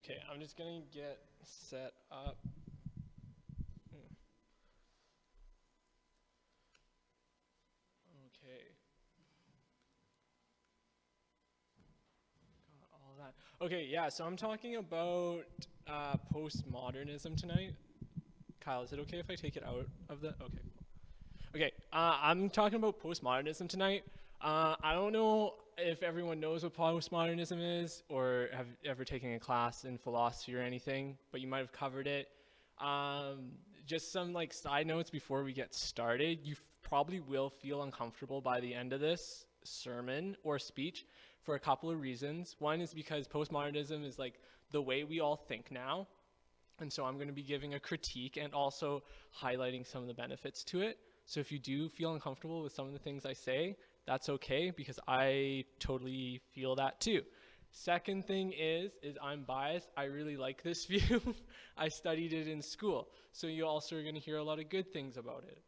Okay, I'm just gonna get set up. Okay. Got all that. Okay, yeah, so I'm talking about postmodernism tonight. Kyle, is it okay if I take it out of the? Okay. Okay, I'm talking about postmodernism tonight. I don't know if everyone knows what postmodernism is or have ever taken a class in philosophy or anything, but you might have covered it. Um, just some like side notes before we get started. You probably will feel uncomfortable by the end of this sermon or speech for a couple of reasons. One is because postmodernism is like the way we all think now. And so I'm going to be giving a critique and also highlighting some of the benefits to it. So if you do feel uncomfortable with some of the things I say, that's okay because I totally feel that too. Second thing is I'm biased. I really like this view. I studied it in school. So you also are going to hear a lot of good things about it.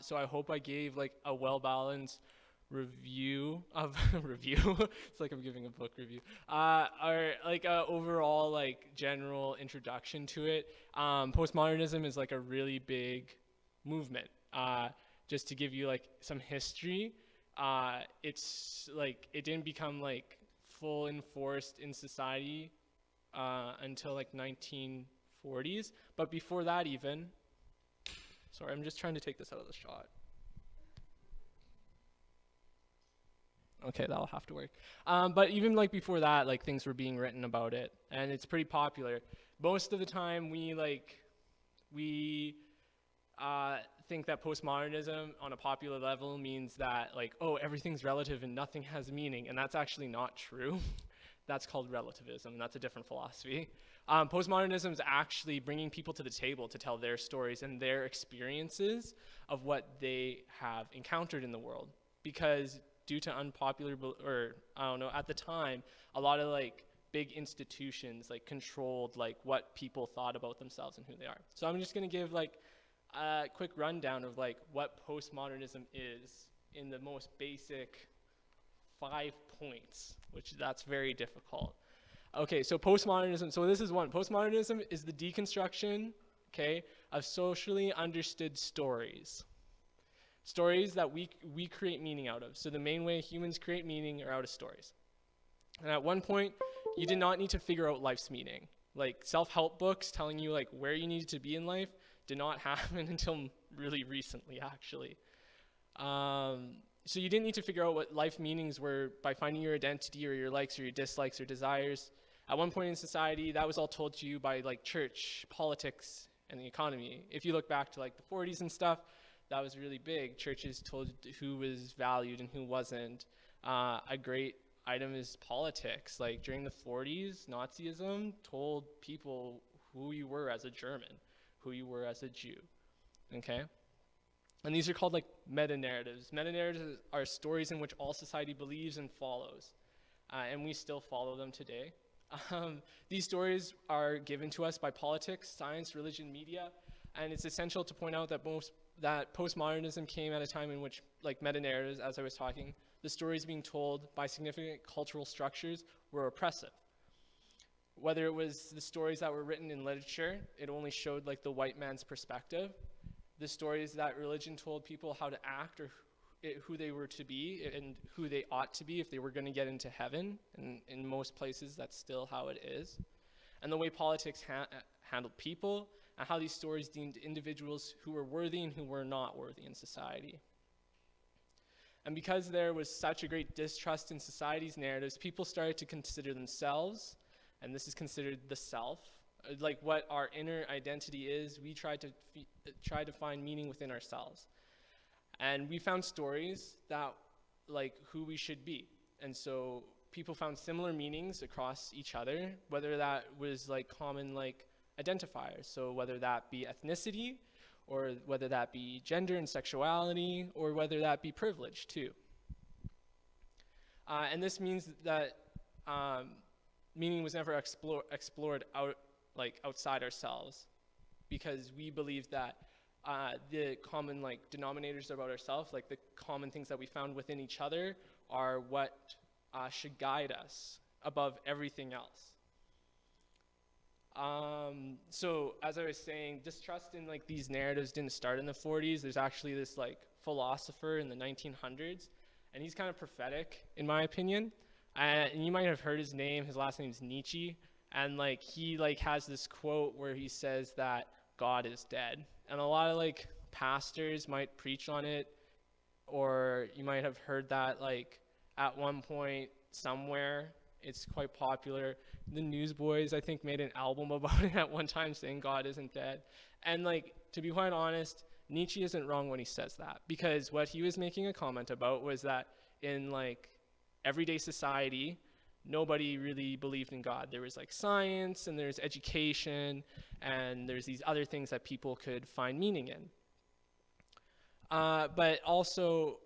So I hope I gave like a well-balanced review of review. It's like I'm giving a book review. Or like a overall like general introduction to it. Postmodernism is like a really big movement. Just to give you like some history, it's like it didn't become like full enforced in society until like 1940s. But before that even, sorry, I'm just trying to take this out of the shot. Okay, that'll have to work. But even like before that, like things were being written about it, and it's pretty popular. Most of the time, we think that postmodernism on a popular level means that like, oh, everything's relative and nothing has meaning, and that's actually not true. That's called relativism. That's a different philosophy. Postmodernism is actually bringing people to the table to tell their stories and their experiences of what they have encountered in the world, because due to unpopular, or I don't know, at the time, a lot of like big institutions like controlled like what people thought about themselves and who they are. So I'm just gonna give like a quick rundown of like what postmodernism is in the most basic 5 points, which that's very difficult. Okay, so postmodernism, so this is one. Postmodernism is the deconstruction, okay, of socially understood stories. Stories that we create meaning out of. So the main way humans create meaning are out of stories. And at one point, you did not need to figure out life's meaning. Like self-help books telling you like where you needed to be in life did not happen until really recently, actually. So you didn't need to figure out what life meanings were by finding your identity or your likes or your dislikes or desires. At one point in society, that was all told to you by like church, politics, and the economy. If you look back to like the 40s and stuff, that was really big. Churches told who was valued and who wasn't. A great item is politics. Like during the 40s, Nazism told people who you were as a German, who you were as a Jew. Okay? And these are called like meta-narratives. Meta-narratives are stories in which all society believes and follows. And we still follow them today. These stories are given to us by politics, science, religion, media, and it's essential to point out that postmodernism came at a time in which, like meta-narratives, as I was talking, the stories being told by significant cultural structures were oppressive. Whether it was the stories that were written in literature, it only showed like the white man's perspective. The stories that religion told people how to act or who they were to be and who they ought to be if they were going to get into heaven. And in most places, that's still how it is. And the way politics handled people, and how these stories deemed individuals who were worthy and who were not worthy in society. And because there was such a great distrust in society's narratives, people started to consider themselves, and this is considered the self, like what our inner identity is. We try to find meaning within ourselves. And we found stories that like who we should be. And so people found similar meanings across each other, whether that was like common like identifiers. So whether that be ethnicity, or whether that be gender and sexuality, or whether that be privilege too. And this means that meaning was never explored outside ourselves, because we believe that the common like denominators about ourselves, like the common things that we found within each other, are what should guide us above everything else. So as I was saying, distrust in like these narratives didn't start in the 40s. There's actually this like philosopher in the 1900s, and he's kind of prophetic in my opinion. And you might have heard his name. His last name is Nietzsche, and like he like has this quote where he says that God is dead, and a lot of like pastors might preach on it, or you might have heard that like at one point somewhere. It's quite popular. The Newsboys, I think, made an album about it at one time saying God isn't dead. And like, to be quite honest, Nietzsche isn't wrong when he says that, because what he was making a comment about was that in like everyday society, nobody really believed in God. There was like science and there's education and there's these other things that people could find meaning in. But also,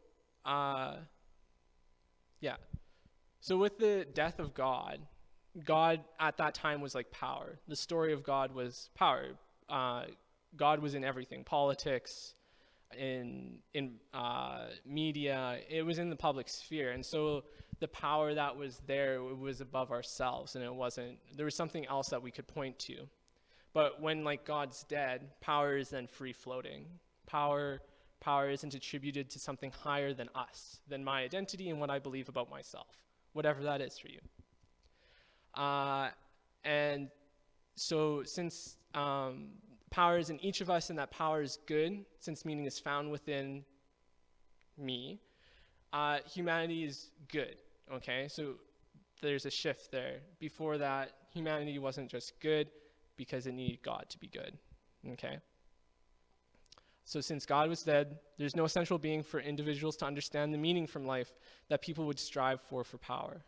yeah. So with the death of God, God at that time was like power. The story of God was power. God was in everything, politics, in media. It was in the public sphere, and so the power that was there, it was above ourselves, and it wasn't. There was something else that we could point to. But when like God's dead, power is then free floating. Power isn't attributed to something higher than us, than my identity and what I believe about myself, whatever that is for you. And so since power is in each of us and that power is good, since meaning is found within me, humanity is good, okay? So there's a shift there. Before that, humanity wasn't just good because it needed God to be good, okay? So since God was dead, there's no central being for individuals to understand the meaning from life that people would strive for power.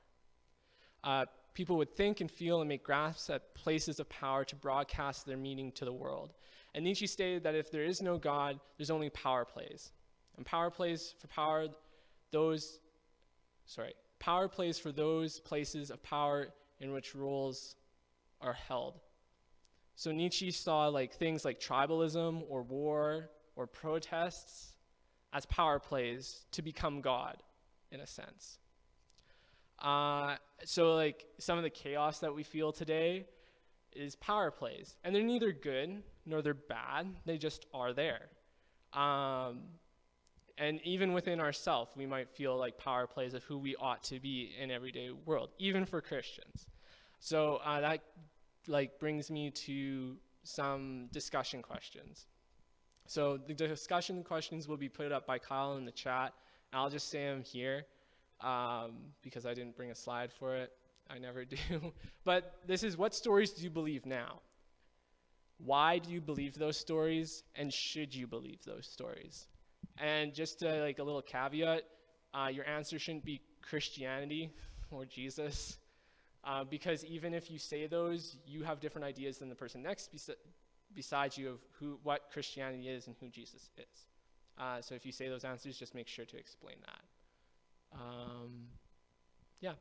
People would think and feel and make grasps at places of power to broadcast their meaning to the world. And Nietzsche stated that if there is no God, there's only power plays. And power plays for those places of power in which roles are held. So Nietzsche saw like things like tribalism or war or protests as power plays to become God, in a sense. So like some of the chaos that we feel today is power plays, and they're neither good nor they're bad. They just are there. And even within ourselves, we might feel like power plays of who we ought to be in everyday world, even for Christians. So that like brings me to some discussion questions. So the discussion questions will be put up by Kyle in the chat. I'll just say them here because I didn't bring a slide for it. I never do. But this is, what stories do you believe now? Why do you believe those stories? And should you believe those stories? And just like a little caveat, your answer shouldn't be Christianity or Jesus. Because even if you say those, you have different ideas than the person next besides you of what Christianity is and who Jesus is. So if you say those answers, just make sure to explain that. Yeah,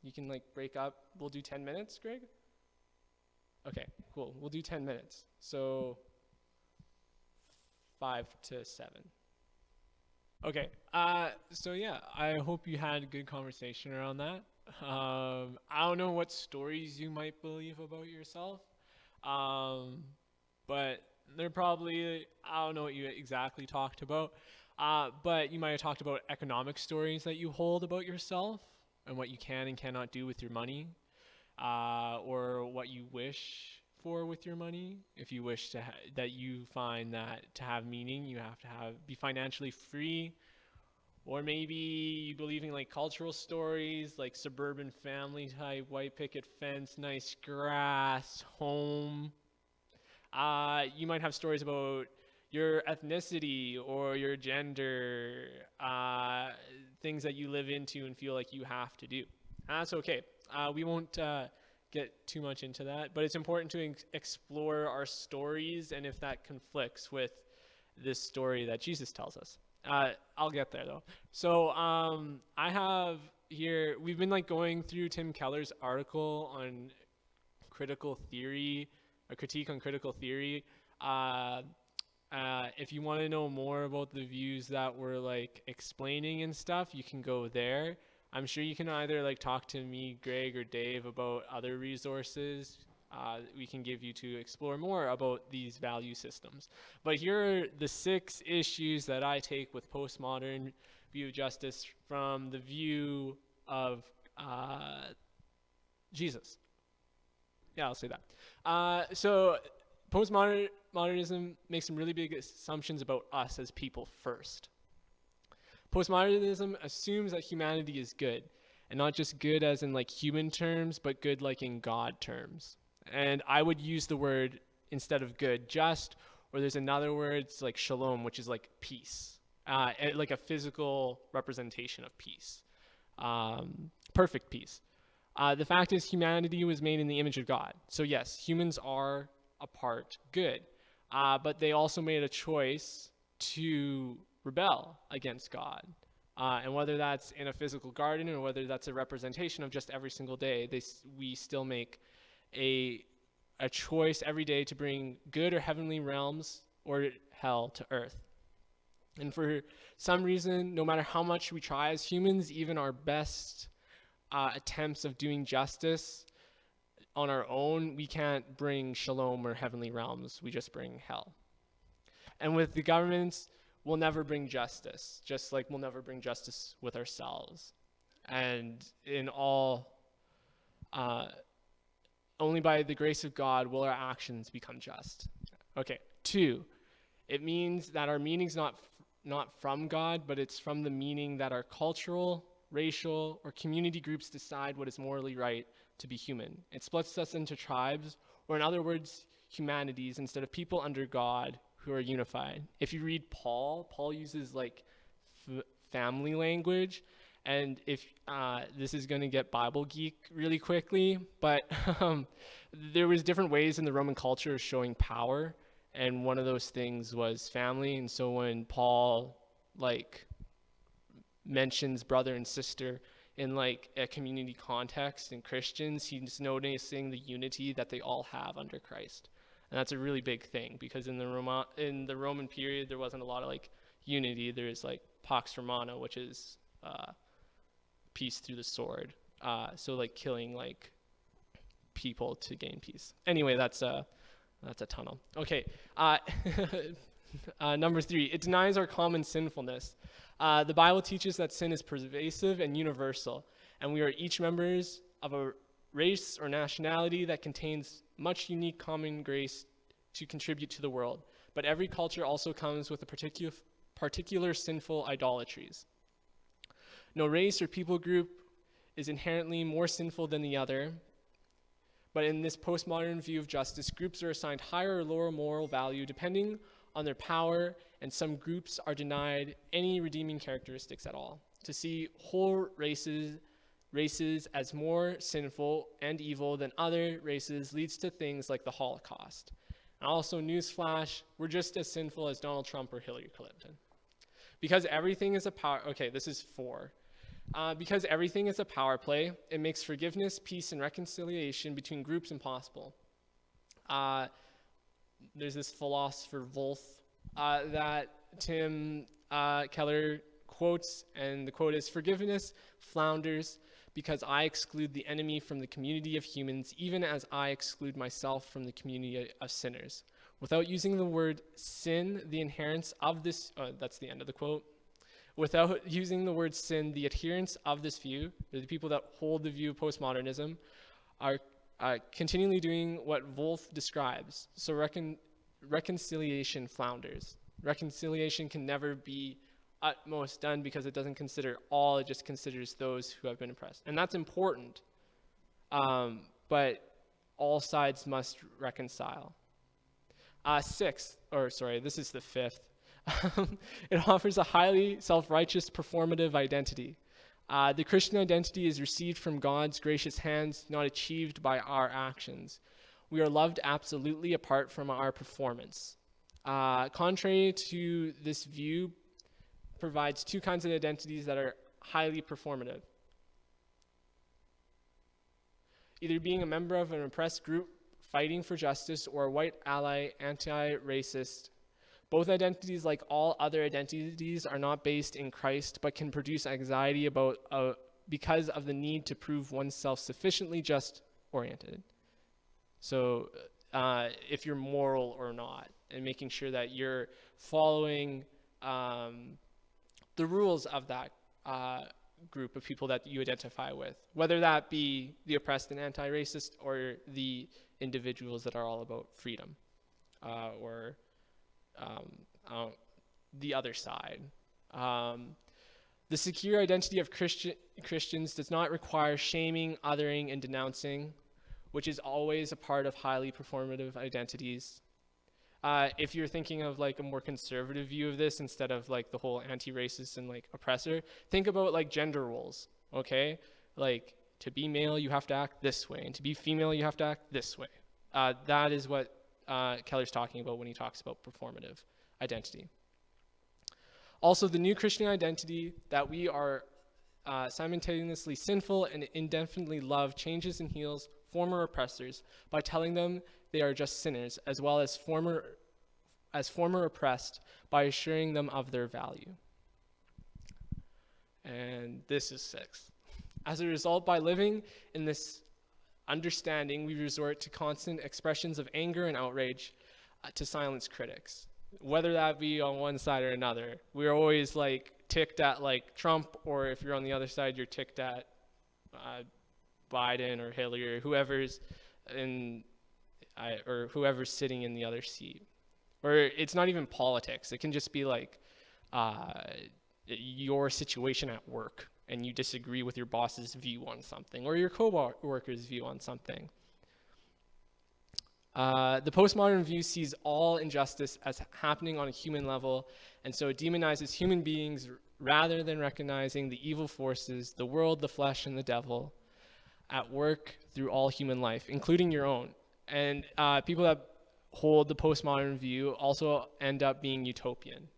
you can like break up. We'll do 10 minutes, Greg? Okay, cool. We'll do 10 minutes. So 5 to 7. Okay, so yeah, I hope you had a good conversation around that. I don't know what stories you might believe about yourself, but they're probably, I don't know what you exactly talked about, but you might have talked about economic stories that you hold about yourself and what you can and cannot do with your money, or what you wish for with your money. If you wish to that you find that to have meaning, you have to be financially free. Or maybe you believe in like cultural stories, like suburban family type, white picket fence, nice grass, home. You might have stories about your ethnicity or your gender, things that you live into and feel like you have to do. That's okay. We won't get too much into that, but it's important to explore our stories and if that conflicts with this story that Jesus tells us. I'll get there though. So I have here, we've been like going through Tim Keller's article on critical theory, a critique on critical theory. If you want to know more about the views that we're like explaining and stuff, you can go there. I'm sure you can either like talk to me, Greg, or Dave about other resources we can give you to explore more about these value systems. But here are the 6 issues that I take with postmodern view of justice from the view of Jesus. Yeah, I'll say that. So postmodernism makes some really big assumptions about us as people first. Postmodernism assumes that humanity is good, and not just good as in like human terms, but good like in God terms. And I would use the word, instead of good, just, or there's another word, it's like shalom, which is like peace, like a physical representation of peace, perfect peace. The fact is, humanity was made in the image of God. So yes, humans are a part good, but they also made a choice to rebel against God. And whether that's in a physical garden or whether that's a representation of just every single day, we still make a choice every day to bring good or heavenly realms or hell to earth. And for some reason, no matter how much we try as humans, even our best attempts of doing justice on our own, we can't bring shalom or heavenly realms. We just bring hell. And with the governments, we'll never bring justice, just like we'll never bring justice with ourselves. And in all, only by the grace of God will our actions become just. Okay, 2, it means that our meaning's not from God, but it's from the meaning that our cultural, racial, or community groups decide what is morally right to be human. It splits us into tribes, or in other words, humanities, instead of people under God who are unified. If you read Paul uses like family language, and if this is going to get Bible geek really quickly, but there was different ways in the Roman culture of showing power, and one of those things was family. And so when Paul like mentions brother and sister in like a community context in Christians, he's noticing the unity that they all have under Christ. And that's a really big thing, because in the Roman period, there wasn't a lot of like unity. There's like Pax Romana, which is peace through the sword. So like killing like people to gain peace. Anyway, that's a tunnel. Okay, number 3, it denies our common sinfulness. The Bible teaches that sin is pervasive and universal, and we are each members of a race or nationality that contains much unique common grace to contribute to the world. But every culture also comes with a particular sinful idolatries. No race or people group is inherently more sinful than the other, but in this postmodern view of justice, groups are assigned higher or lower moral value depending on their power, and some groups are denied any redeeming characteristics at all. To see whole races as more sinful and evil than other races leads to things like the Holocaust. And also, newsflash, we're just as sinful as Donald Trump or Hillary Clinton. Because everything is a power, okay, this is 4. Because everything is a power play, it makes forgiveness, peace, and reconciliation between groups impossible. There's this philosopher, Wolf, that Tim Keller quotes, and the quote is, "Forgiveness flounders because I exclude the enemy from the community of humans, even as I exclude myself from the community of sinners. Without using the word sin, the adherents of this," that's the end of the quote. "Without using the word sin, the adherents of this view," the people that hold the view of postmodernism, are continually doing what Wolf describes. So reconciliation flounders. Reconciliation can never be utmost done because it doesn't consider all, it just considers those who have been oppressed. And that's important, but all sides must reconcile. This is the 5th. It offers a highly self-righteous performative identity. The Christian identity is received from God's gracious hands, not achieved by our actions. We are loved absolutely apart from our performance. Contrary to this view, provides 2 kinds of identities that are highly performative. Either being a member of an oppressed group fighting for justice, or a white ally, anti-racist. Both identities, like all other identities, are not based in Christ, but can produce anxiety because of the need to prove oneself sufficiently just-oriented. So if you're moral or not, and making sure that you're following the rules of that group of people that you identify with, whether that be the oppressed and anti-racist or the individuals that are all about freedom or the other side. The secure identity of Christians does not require shaming, othering, and denouncing, which is always a part of highly performative identities. If you're thinking of like a more conservative view of this instead of like the whole anti-racist and like oppressor, think about like gender roles, okay? Like to be male, you have to act this way, and to be female, you have to act this way. That is what Keller's talking about when he talks about performative identity. Also, the new Christian identity that we are simultaneously sinful and indefinitely love changes and heals former oppressors by telling them they are just sinners, as well as former oppressed by assuring them of their value. And this is 6. As a result, by living in this understanding, we resort to constant expressions of anger and outrage to silence critics, whether that be on one side or another. We're always like ticked at like Trump, or if you're on the other side, you're ticked at Biden or Hillary or whoever's whoever's sitting in the other seat. Or it's not even politics. It can just be like your situation at work, and you disagree with your boss's view on something, or your co-worker's view on something. The postmodern view sees all injustice as happening on a human level, and so it demonizes human beings rather than recognizing the evil forces, the world, the flesh, and the devil at work through all human life, including your own. And people that hold the postmodern view also end up being utopian.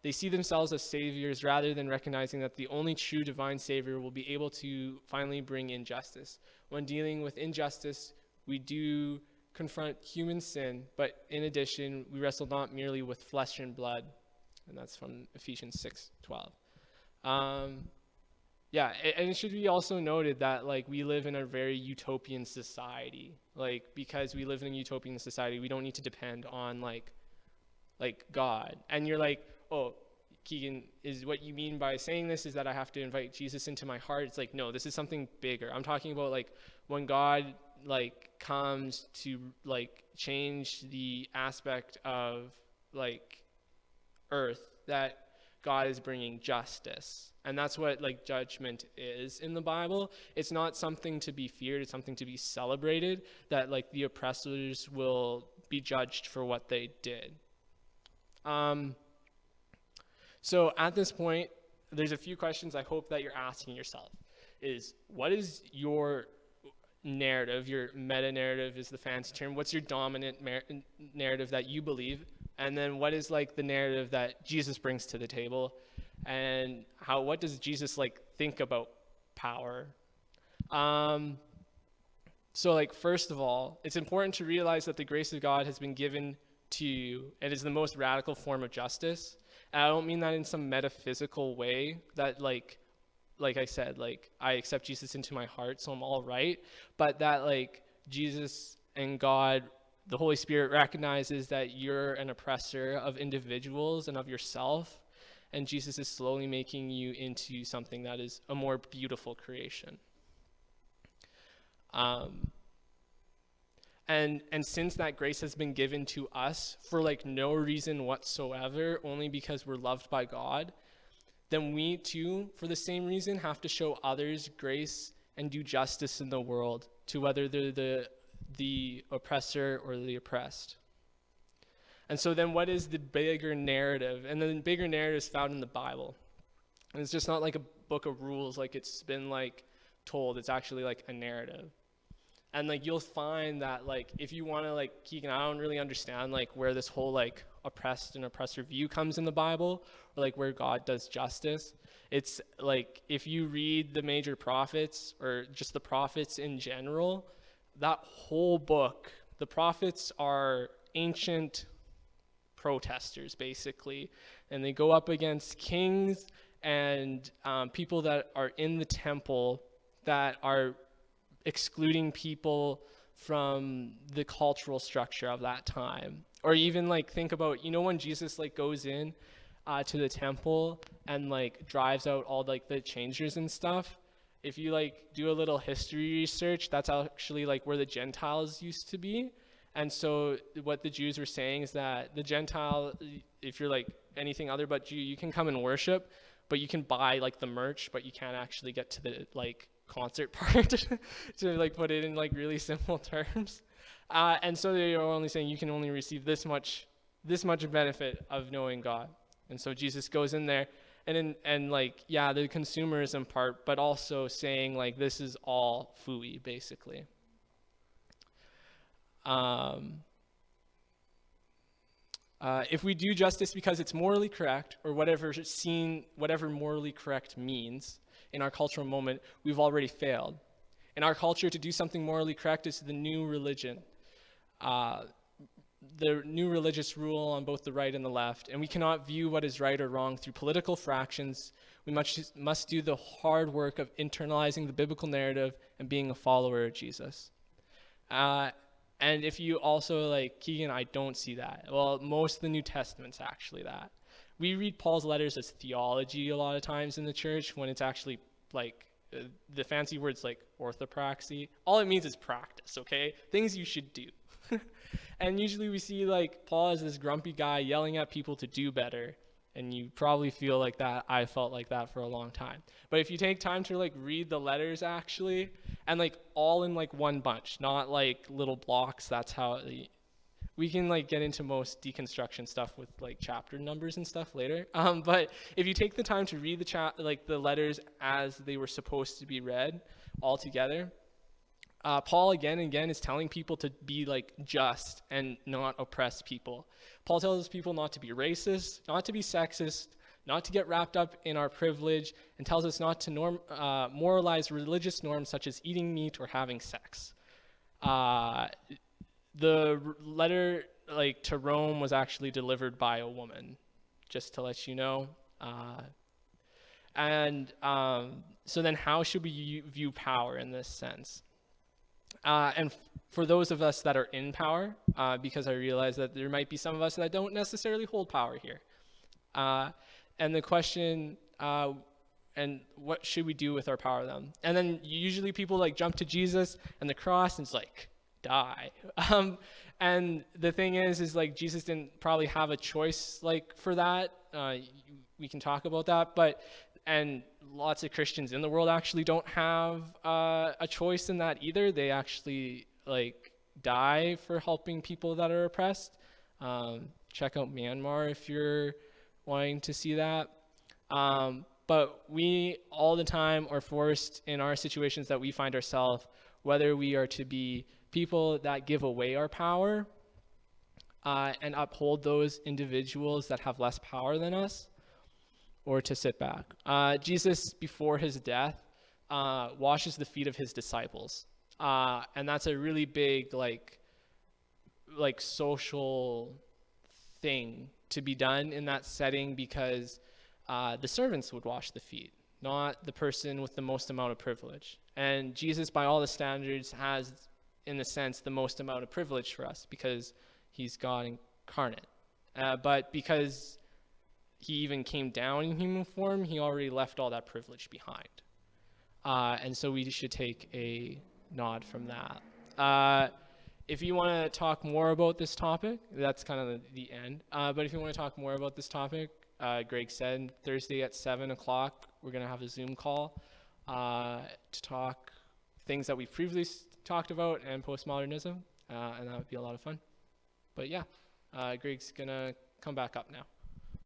They see themselves as saviors rather than recognizing that the only true divine savior will be able to finally bring in justice. When dealing with injustice, we do confront human sin, but in addition, we wrestle not merely with flesh and blood. And that's from Ephesians 6:12. And it should be also noted that like we live in a very utopian society. Like because we live in a utopian society, we don't need to depend on like God. And you're like, oh, Keegan, is what you mean by saying this is that I have to invite Jesus into my heart? It's like, no, this is something bigger. I'm talking about like when God like comes to like change the aspect of like earth, that God is bringing justice. And that's what like judgment is in the Bible. It's not something to be feared, it's something to be celebrated, that like the oppressors will be judged for what they did. So at this point, there's a few questions I hope that you're asking yourself. Is what is your narrative? Your meta-narrative is the fancy term. What's your dominant narrative that you believe? And then what is like the narrative that Jesus brings to the table? And what does Jesus like think about power? So like first of all, it's important to realize that the grace of God has been given to you. It is the most radical form of justice. And I don't mean that in some metaphysical way that like I said, like I accept Jesus into my heart, so I'm all right. But that like Jesus and God, the Holy Spirit, recognizes that you're an oppressor of individuals and of yourself. And Jesus is slowly making you into something that is a more beautiful creation. And since that grace has been given to us for like no reason whatsoever, only because we're loved by God, then we too, for the same reason, have to show others grace and do justice in the world to whether they're the oppressor or the oppressed. And so then what is the bigger narrative? And the bigger narrative is found in the Bible. And it's just not like a book of rules like it's been like told. It's actually like a narrative. And like you'll find that like if you want to like, Keegan, I don't really understand like where this whole like oppressed and oppressor view comes in the Bible, or like where God does justice. It's like if you read the major prophets or just the prophets in general, that whole book, the prophets are ancient protesters basically, and they go up against kings and people that are in the temple that are excluding people from the cultural structure of that time. Or even like think about, when Jesus like goes in to the temple and like drives out all like the changers and stuff. If you like do a little history research, that's actually like where the Gentiles used to be. And so what the Jews were saying is that the Gentile, if you're like anything other but Jew, you can come and worship, but you can buy like the merch, but you can't actually get to the like concert part to like put it in like really simple terms. And so they are only saying you can only receive this much benefit of knowing God. And so Jesus goes in there and like, yeah, the consumerism part, but also saying like this is all phooey basically. If we do justice because it's morally correct, or whatever morally correct means in our cultural moment, we've already failed. In our culture, to do something morally correct is the new religion. The new religious rule on both the right and the left, and we cannot view what is right or wrong through political fractions. We must do the hard work of internalizing the biblical narrative and being a follower of Jesus. And if you also like, Keegan, I don't see that. Well, most of the New Testament's actually that. We read Paul's letters as theology a lot of times in the church when it's actually like, the fancy words like orthopraxy. All it means is practice, okay? Things you should do. And usually we see like Paul as this grumpy guy yelling at people to do better. And you probably feel like that. I felt like that for a long time. But if you take time to like read the letters actually, and like all in like one bunch, not like little blocks, that's how we can like get into most deconstruction stuff with like chapter numbers and stuff later. But if you take the time to read the letters as they were supposed to be read all together, Paul again and again is telling people to be like just and not oppress people. Paul tells people not to be racist, not to be sexist, not to get wrapped up in our privilege, and tells us not to moralize religious norms such as eating meat or having sex. The letter like to Rome was actually delivered by a woman, just to let you know. So then how should we view power in this sense? And for those of us that are in power, because I realize that there might be some of us that don't necessarily hold power here. And the question, and what should we do with our power then? And then usually people like jump to Jesus and the cross and it's like, die. And the thing is like Jesus didn't probably have a choice like for that. We can talk about that, and lots of Christians in the world actually don't have a choice in that either. They actually like die for helping people that are oppressed. Check out Myanmar if you're wanting to see that. But we all the time are forced in our situations that we find ourselves, whether we are to be people that give away our power and uphold those individuals that have less power than us, or to sit back. Jesus, before his death, washes the feet of his disciples. And that's a really big like social thing to be done in that setting, because the servants would wash the feet, not the person with the most amount of privilege. And Jesus, by all the standards, has, in a sense, the most amount of privilege for us because he's God incarnate. But because he even came down in human form, he already left all that privilege behind. And so we should take a nod from that. If you want to talk more about this topic, that's kind of the end. But if you want to talk more about this topic, Greg said Thursday at 7 o'clock, we're going to have a Zoom call to talk things that we previously talked about and postmodernism, and that would be a lot of fun. But yeah, Greg's going to come back up now.